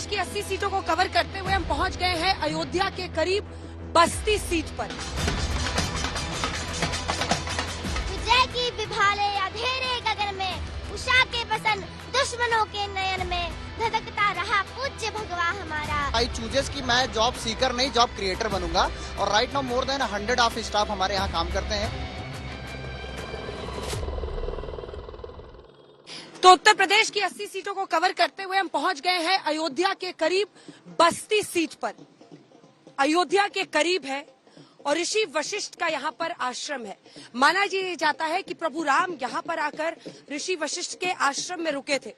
की 80 सीटों को कवर करते हुए हम पहुंच गए हैं अयोध्या के करीब बस्ती सीट पर। विजय की विभाले अंधेरे गगन में, उषा के बसन दुश्मनों के नयन में, धधकता रहा पूज्य भगवा हमारा। आई चूजेस की मैं जॉब सीकर नहीं जॉब क्रिएटर बनूंगा और right now more than 100 of staff हमारे यहाँ काम करते हैं। तो उत्तर प्रदेश की 80 सीटों को कवर करते हुए हम पहुंच गए हैं अयोध्या के करीब बस्ती सीट पर। अयोध्या के करीब है और ऋषि वशिष्ठ का यहाँ पर आश्रम है। माना जाता है कि प्रभु राम यहाँ पर आकर ऋषि वशिष्ठ के आश्रम में रुके थे।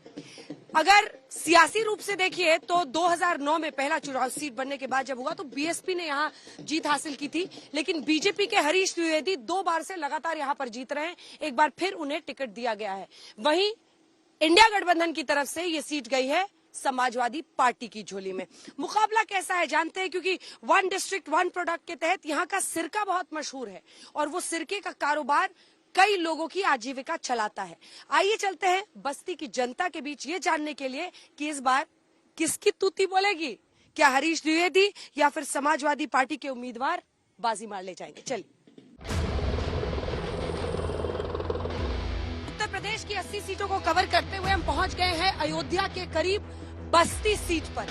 अगर सियासी रूप से देखिए तो 2009 में पहला चुनाव सीट बनने के बाद जब हुआ तो बीएसपी ने यहाँ जीत हासिल की थी, लेकिन बीजेपी के हरीश द्विवेदी 2 बार से लगातार यहाँ पर जीत रहे हैं। एक बार फिर उन्हें टिकट दिया गया है। वहीं इंडिया गठबंधन की तरफ से ये सीट गई है समाजवादी पार्टी की झोली में। मुकाबला कैसा है जानते हैं, क्योंकि 1 डिस्ट्रिक्ट 1 प्रोडक्ट के तहत यहाँ का सिरका बहुत मशहूर है और वो सिरके का कारोबार कई लोगों की आजीविका चलाता है। आइए चलते हैं बस्ती की जनता के बीच ये जानने के लिए कि इस बार किसकी तूती बोलेगी, क्या हरीश द्विवेदी या फिर समाजवादी पार्टी के उम्मीदवार बाजी मार ले जाएंगे। चलिए, उत्तर प्रदेश की 80 सीटों को कवर करते हुए हम पहुंच गए हैं अयोध्या के करीब बस्ती सीट पर।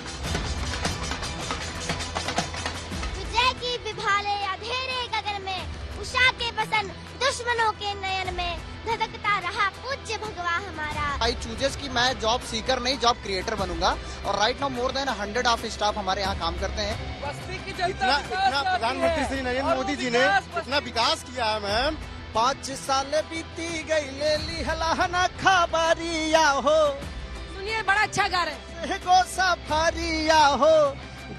विजय की विभाले अंधेरे गगन में, उषा के बसन दुश्मनों के नयन में, धधकता रहा पूज्य भगवा हमारा। आई चूजेस की मैं जॉब सीकर नहीं जॉब क्रिएटर बनूंगा और right now more than 100 of staff हमारे यहाँ काम करते हैं। बस्ती की जनता इतना प्रधानमंत्री श्री नरेंद्र मोदी जी ने इतना विकास किया है मैम। 5 साल बीती गई ले ली हलाहना खबरिया हो, सुनिए बड़ा अच्छा गा रहे हैं। गो सफरिया हो,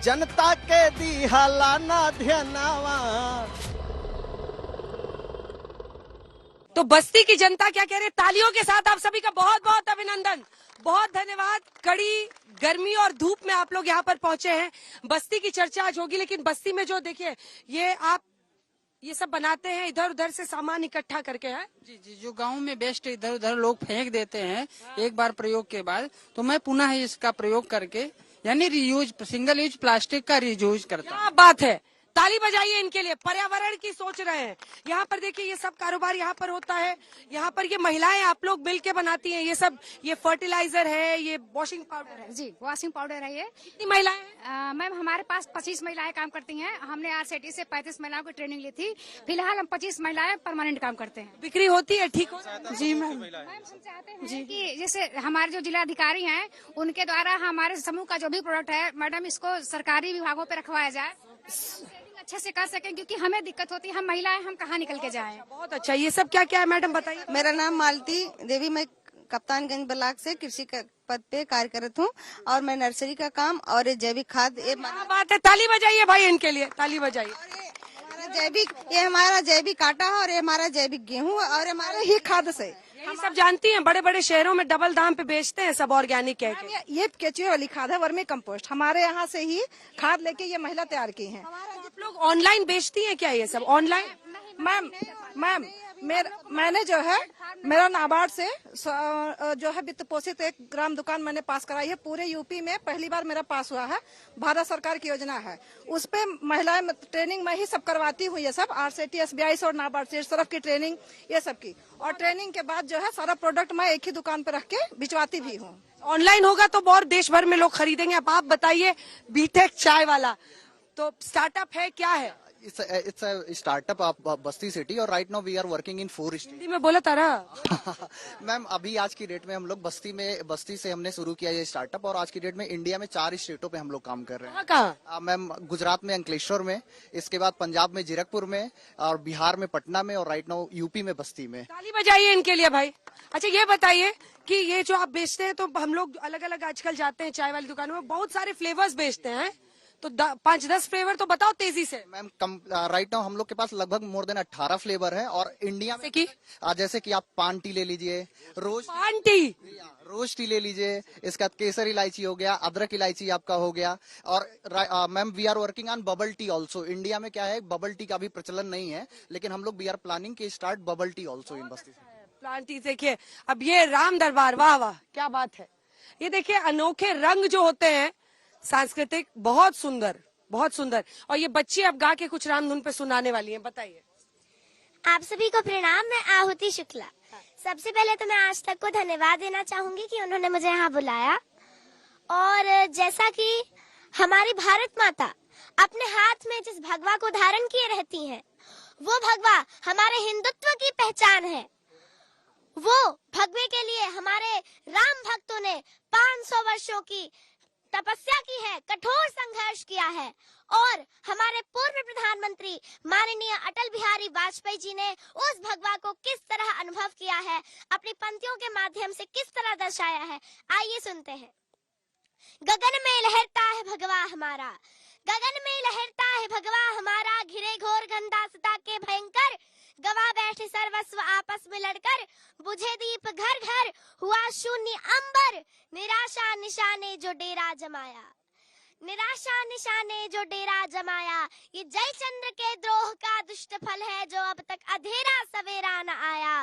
जनता के दी हलाना ध्यानावा। तो बस्ती की जनता क्या कह रही है, तालियों के साथ आप सभी का बहुत बहुत अभिनंदन, बहुत धन्यवाद। कड़ी गर्मी और धूप में आप लोग यहाँ पर पहुंचे हैं। बस्ती की चर्चा आज होगी, लेकिन बस्ती में जो देखिए ये आप ये सब बनाते हैं, इधर उधर से सामान इकट्ठा करके है। जी जी, जो गांव में वेस्ट इधर उधर लोग फेंक देते हैं एक बार प्रयोग के बाद, तो मैं पुनः इसका प्रयोग करके यानी रीयूज सिंगल यूज प्लास्टिक का रीयूज करता हूं। क्या बात है, ताली बजाइए इनके लिए, पर्यावरण की सोच रहे हैं। यहाँ पर देखिए ये सब कारोबार यहाँ पर होता है। यहाँ पर ये महिलाएं आप लोग मिलके बनाती हैं ये सब। ये फर्टिलाइजर है, ये वॉशिंग पाउडर है। जी, वॉशिंग पाउडर है ये। कितनी महिलाएं हैं? मैम हमारे पास 25 महिलाएं काम करती हैं। हमने आरसीटी से 35 महिलाओं की ट्रेनिंग ली थी। फिलहाल हम 25 महिलाएं परमानेंट काम करते हैं। बिक्री होती है ठीक हो? जी मैम। मैम हम चाहते हैं कि जैसे हमारे जो जिलाधिकारी हैं उनके द्वारा हमारे समूह का जो भी प्रोडक्ट है मैडम इसको सरकारी विभागों पे रखवाया जाए, अच्छे से कर सकें, क्योंकि हमें दिक्कत होती है, हम महिलाएं हम कहाँ निकल के जाएं। बहुत अच्छा। ये सब क्या क्या है मैडम बताइए। मेरा नाम मालती देवी, मैं कप्तानगंज ब्लॉक से कृषि पद पे कार्यरत हूँ और मैं नर्सरी का काम और जैविक खाद क्या बात है, ताली बजाइए भाई इनके लिए, ताली बजाइए। ये हमारा जैविक आटा है और ये हमारा जैविक गेहूँ और हमारा ही खाद से यही सब जानती हैं, बड़े बड़े शहरों में डबल दाम पे बेचते हैं सब ऑर्गेनिक कह के। ये केचुए वाली खाद है, वर्मी कंपोस्ट। हमारे यहाँ से ही खाद लेके ये महिला तैयार की है। आप लोग ऑनलाइन बेचती हैं क्या ये सब ऑनलाइन? मैम मैंने जो है मेरा नाबार्ड से जो है वित्त पोषित एक ग्राम दुकान मैंने पास कराई है। पूरे यूपी में पहली बार मेरा पास हुआ है। भारत सरकार की योजना है, उस पे महिलाएं ट्रेनिंग में ही सब करवाती हूँ। ये सब आरसीटी एसबीआई और नाबार्ड से तरफ की ट्रेनिंग ये सब की, और ट्रेनिंग के बाद जो है सारा प्रोडक्ट मैं एक ही दुकान पे रख के भिजवाती भी हूँ। ऑनलाइन होगा तो बहुत देश भर में लोग खरीदेंगे। अब आप बताइए, बीटेक चाय वाला तो स्टार्टअप है, क्या है? It's a startup of Basti city और right now we are working in 4 state. Hindi में बोला तारा। मैम अभी आज की डेट में हम लोग बस्ती से हमने शुरू किया ये स्टार्टअप और आज की डेट में इंडिया में 4 स्टेटों पे हम लोग काम कर रहे हैं। कहाँ? मैम गुजरात में अंकलेश्वर में, इसके बाद पंजाब में जीरकपुर में और बिहार में पटना में और राइट नाउ यूपी में बस्ती में। ताली बजाइए इनके लिए भाई। अच्छा ये बताइए कि ये जो आप बेचते हैं, तो हम लोग अलग अलग आजकल जाते हैं चाय वाली दुकानों में, बहुत सारे फ्लेवर्स बेचते हैं, तो 5-10 फ्लेवर तो बताओ तेजी से। मैम राइट नाउ हम लोग के पास लगभग मोर देन 18 फ्लेवर है और इंडिया में जैसे कि आप पान टी ले लीजिए, रोज टी ले लीजिए, इसका केसर इलायची हो गया, अदरक इलायची आपका हो गया। और ma'am we are working on bubble tea also. India में क्या है, बबल टी का भी प्रचलन नहीं है, लेकिन हम लोग वी आर प्लानिंग की start bubble tea also in बस्ती। प्लान टी देखिए, अब ये राम दरबार, वाह वाह क्या बात है। ये देखिए अनोखे रंग जो होते हैं सांस्कृतिक, बहुत सुंदर, बहुत सुंदर। और ये बच्ची अब गा के कुछ राम धुन पे सुनाने वाली हैं, बताइए। आप सभी को प्रणाम, मैं आहुति शुक्ला। सबसे पहले तो मैं आज तक को धन्यवाद देना चाहूंगी कि उन्होंने मुझे यहाँ बुलाया। और जैसा कि हमारी भारत माता अपने हाथ में जिस भगवा को धारण किए रहती हैं, वो भगवा हमारे हिंदुत्व की पहचान है। वो भगवे के लिए हमारे राम भक्तों ने 500 वर्षों की तपस्या की है, कठोर संघर्ष किया है। और हमारे पूर्व प्रधानमंत्री माननीय अटल बिहारी वाजपेयी जी ने उस भगवा को किस तरह अनुभव किया है, अपनी पंक्तियों के माध्यम से किस तरह दर्शाया है, आइए सुनते हैं। गगन में लहरता है भगवा हमारा, गगन में लहरता है भगवा हमारा, घिरे घोर गंधासता के भयंकर, गवा बैठे सर्वस्व आपस में लड़कर, बुझे दीप घर घर, हुआ शून्य अंबर, निराशा निशाने जो डेरा जमाया, निराशा निशाने जो डेरा जमाया। ये जयचंद्र के द्रोह का दुष्ट फल है, जो अब तक अधेरा सवेरा न आया।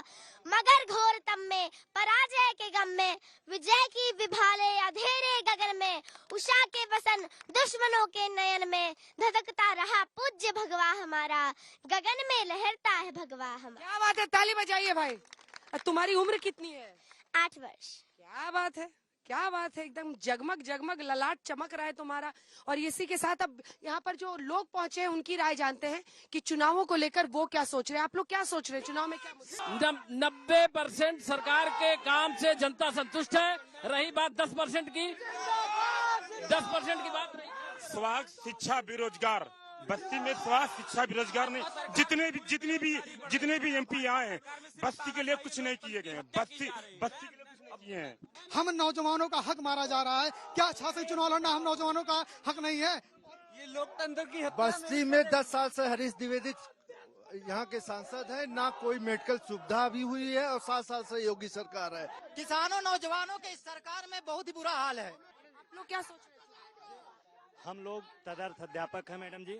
मगर घोर तम में पराजय के गम में, विजय की विभाले अधेरे गगन में, उषा के बसन दुश्मनों के नयन में, धधकता रहा पूज्य भगवा हमारा, गगन में लहरता है भगवा हमारा। क्या बात है, ताली बजाइए भाई। तुम्हारी उम्र कितनी है? 8 वर्ष। क्या बात है, क्या बात है, एकदम जगमग जगमग ललाट चमक रहा है तुम्हारा। और इसी के साथ अब यहाँ पर जो लोग पहुंचे हैं उनकी राय जानते हैं कि चुनावों को लेकर वो क्या सोच रहे हैं। आप लोग क्या सोच रहे हैं, चुनाव में क्या मुद्दा? 90% सरकार के काम से जनता संतुष्ट है। रही बात 10% की, 10% की बात रही। स्वास्थ्य, शिक्षा, बेरोजगार, बस्ती में स्वास्थ्य, शिक्षा, बेरोजगार नहीं। जितने भी एमपी आए हैं, बस्ती के लिए कुछ नहीं किए गए हैं। बस्ती के लिए कुछ नहीं किए हैं। हम नौजवानों का हक मारा जा रहा है। क्या शासन चुनाव लड़ना हम नौजवानों का हक नहीं है? ये लोकतंत्र की बस्ती में 10 साल से हरीश द्विवेदी यहाँ के सांसद है, ना कोई मेडिकल सुविधा भी हुई है, और 7 साल से योगी सरकार है। किसानों नौजवानों के इस सरकार में बहुत ही बुरा हाल है। आप लोग क्या सोच रहे हैं? हम लोग तदर्थ अध्यापक हैं मैडम जी,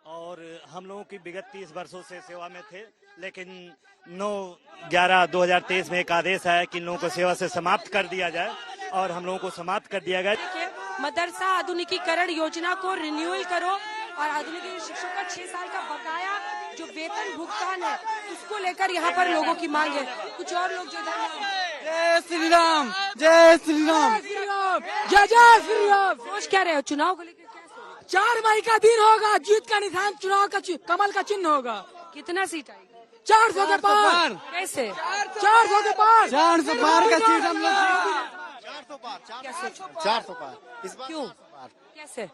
और हम लोगों की विगत 30 वर्षों से सेवा में थे, लेकिन 9/11/2023 में एक आदेश आया कि इन लोगों को सेवा से समाप्त कर दिया जाए, और हम लोगों को समाप्त कर दिया गया। मदरसा आधुनिकीकरण योजना को रिन्यूअल करो, और आधुनिक शिक्षकों का 6 साल का बकाया जो वेतन भुगतान है, उसको लेकर यहाँ पर लोगों की मांग है। कुछ और लोग जो जय श्री राम, जय श्री राम, जय जय श्री राम। सोच क्या रहे हो चुनाव को लेकर? 4 मई का दिन होगा, जीत का निशान चुनाव का कमल का चिन्ह होगा। कितना सीट आएगी? 400 के पार। कैसे? 400 के पार, 400 पार का सीट हम लोग। 400 पार, 400 पार। इस बार क्यों? कैसे?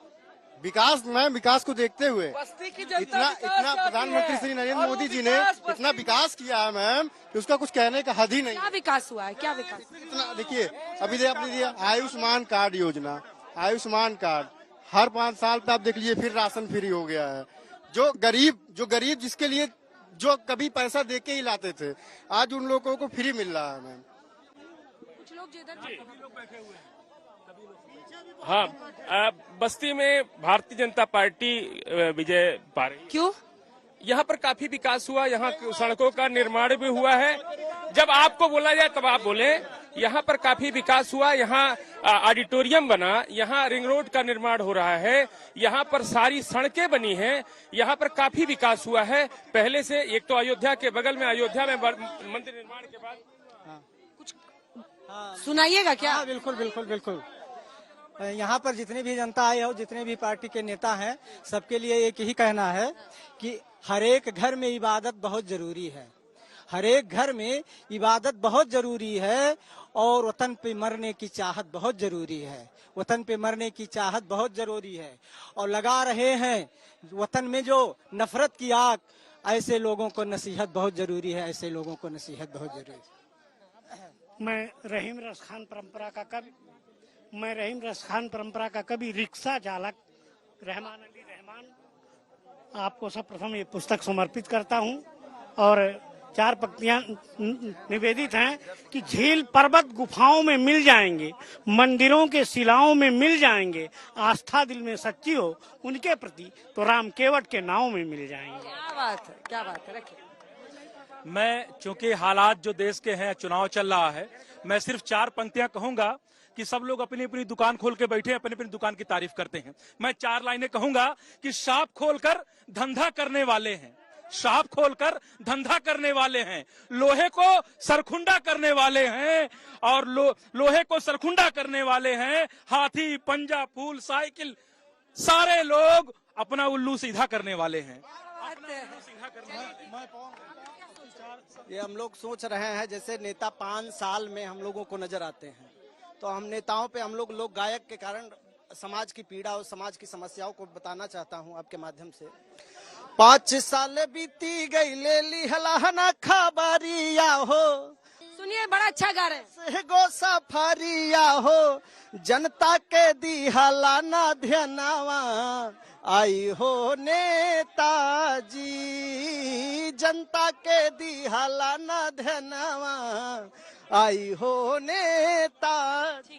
विकास को देखते हुए इतना प्रधानमंत्री श्री नरेंद्र मोदी जी ने इतना विकास किया है मैम, कि उसका कुछ कहने का हद ही नहीं। क्या विकास हुआ है, क्या विकास? इतना देखिए, अभी आपने दिया आयुष्मान कार्ड योजना, आयुष्मान कार्ड हर 5 साल पे आप देख लीजिए, फिर राशन फ्री हो गया है। जो गरीब जिसके लिए जो कभी पैसा दे के ही लाते थे, आज उन लोगों को फ्री मिल रहा है मैम। कुछ लोग जो इधर हाँ, बस्ती में भारतीय जनता पार्टी विजय पा रही है। क्यों? यहाँ पर काफी विकास हुआ, यहाँ सड़कों का निर्माण भी हुआ है। जब आपको बोला जाए तब आप बोले। यहाँ पर काफी विकास हुआ, यहाँ ऑडिटोरियम बना, यहाँ रिंग रोड का निर्माण हो रहा है, यहाँ पर सारी सड़कें बनी हैं, यहाँ पर काफी विकास हुआ है पहले से। एक तो अयोध्या के बगल में, अयोध्या में मंदिर निर्माण के बाद कुछ सुनाइएगा क्या? हाँ, बिल्कुल बिल्कुल बिल्कुल। यहाँ पर जितनी भी जनता आई हो, जितने भी पार्टी के नेता हैं, सबके लिए एक ही कहना है कि हर एक घर में इबादत बहुत जरूरी है। हर एक घर में इबादत बहुत जरूरी है, और वतन पे मरने की चाहत बहुत जरूरी है। वतन पे मरने की चाहत बहुत जरूरी है। और लगा रहे हैं वतन में जो नफरत की आग, ऐसे लोगों को नसीहत बहुत जरूरी है, ऐसे लोगों को नसीहत बहुत जरूरी है। मैं रहीम रसखान परंपरा का कवि, रिक्शा चालक रहमान अली रहमान आपको सब प्रथम ये पुस्तक समर्पित करता हूँ। और 4 पंक्तियां निवेदित हैं कि झील पर्वत गुफाओं में मिल जाएंगे, मंदिरों के शिलाओं में मिल जाएंगे, आस्था दिल में सच्ची हो उनके प्रति तो राम केवट के नाव में मिल जाएंगे। क्या बात है, क्या बात है। रखिए। मैं चूंकि हालात जो देश के हैं, चुनाव चल रहा है, मैं सिर्फ 4 पंक्तियां कहूंगा कि सब लोग अपनी अपनी दुकान खोल के बैठे, अपनी अपनी दुकान की तारीफ करते हैं। मैं 4 लाइनें कहूंगा कि शॉप खोलकर धंधा करने वाले हैं, शॉप खोलकर धंधा करने वाले हैं, लोहे को सरखुंडा करने वाले हैं, और लोहे को सरखुंडा करने वाले हैं, हाथी, पंजा, फूल, साइकिल, सारे लोग अपना उल्लू सीधा करने वाले हैं। ये हम लोग सोच रहे हैं, जैसे नेता 5 साल में हम लोगों को नजर आते हैं, तो हम नेताओं पे हम लोग गायक के कारण समाज की पीड़ा और समाज की समस्याओं को बताना चाहता हूं आपके माध्यम से। 5 साल बीती गई, ले ली हलाहना खबरिया हो, सुनिए बड़ा अच्छा गा रहे हैं। गो सफरिया हो, जनता के दी हलाना ध्यानावा, आई हो नेताजी, जनता के दी हलाना ध्यानावा, आई हो नेता।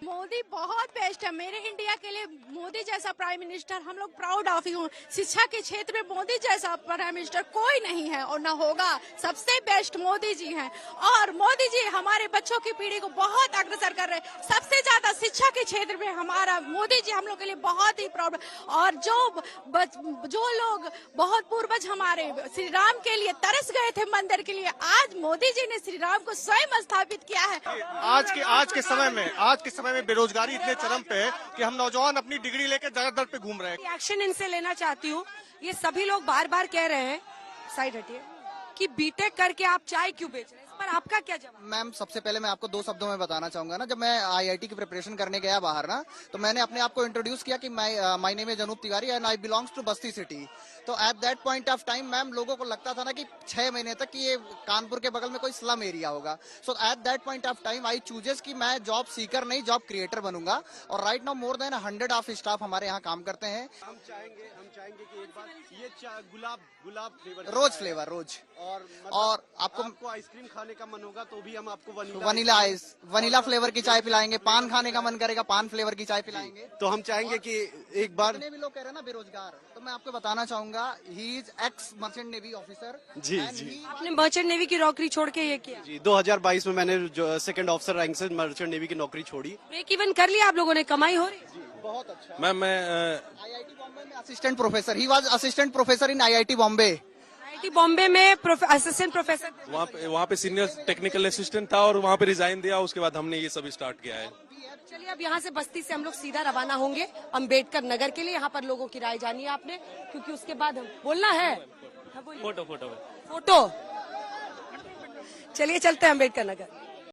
मोदी बहुत बेस्ट है मेरे इंडिया के लिए। मोदी जैसा प्राइम मिनिस्टर हम लोग प्राउड ऑफ यू। शिक्षा के क्षेत्र में मोदी जैसा प्राइम मिनिस्टर कोई नहीं है और न होगा। सबसे बेस्ट मोदी जी हैं, और मोदी जी हमारे बच्चों की पीढ़ी को बहुत अग्रसर कर रहे हैं। सबसे ज्यादा शिक्षा के क्षेत्र में हमारा मोदी जी हम लोग के लिए बहुत ही प्राउड। और जो लोग बहुत पूर्वज हमारे श्री राम के लिए तरस गए थे मंदिर के लिए, आज मोदी जी ने श्री राम को स्वयं स्थापित किया है। आज के समय में बेरोजगारी इतने चरम पे है कि हम नौजवान अपनी डिग्री लेके दर दर पे घूम रहे हैं। एक्शन इनसे लेना चाहती हूँ। ये सभी लोग बार बार कह रहे हैं, साइड हटिए, कि बीटेक करके आप चाय क्यों बेच रहे हैं, इस पर आपका क्या जवाब? मैम सबसे पहले मैं आपको 2 शब्दों में बताना चाहूंगा ना, जब मैं आईआईटी की प्रिपरेशन करने गया बाहर ना, तो मैंने अपने आप को इंट्रोड्यूस किया कि my name is Anoop Tiwari and I belongs to Basti city. तो at that point of time ma'am लोगों को लगता था ना कि 6 महीने तक कि ये कानपुर के बगल में कोई स्लम एरिया होगा। So at that point of time I chooses कि मैं जॉब सीकर नहीं जॉब क्रिएटर बनूंगा। और right now more than 100 of staff हमारे यहाँ काम करते हैं। हम चाहेंगे कि एक बार ये गुलाब फ्लेवर, रोज फ्लेवर, रोज। और आपको आइसक्रीम खाने का मन होगा तो भी हम आपको वनीला फ्लेवर की चाय पिलाएंगे। पान खाने का मन करेगा, पान फ्लेवर की चाय पिलाएंगे। तो हम चाहेंगे कि एक बार, जितने भी लोग कह रहे हैं ना बेरोजगार, तो मैं आपको बताना चाहूंगा he is ex merchant navy officer. जी जी, आपने मर्चेंट नेवी की नौकरी छोड़ के ये किया? जी, 2022 में मैंने जो 2nd ऑफिसर रैंक से मर्चेंट नेवी की नौकरी छोड़ी। ब्रेक इवन कर लिया आप लोगों ने, कमाई हो रही? बहुत अच्छा। मैं आईआईटी बॉम्बे में assistant professor, he was assistant professor in IIT Bombay. IIT Bombay में असिस्टेंट प्रोफेसर, वहाँ पे सीनियर टेक्निकल असिस्टेंट था और वहाँ पे रिजाइन दिया। उसके बाद हमने ये सब स्टार्ट किया है। चलिए अब यहाँ से बस्ती से हम लोग सीधा रवाना होंगे अम्बेडकर नगर के लिए। यहाँ पर लोगों की राय जानी है आपने, क्योंकि उसके बाद हम बोलना है। फोटो चलिए चलते हैं अम्बेडकर नगर।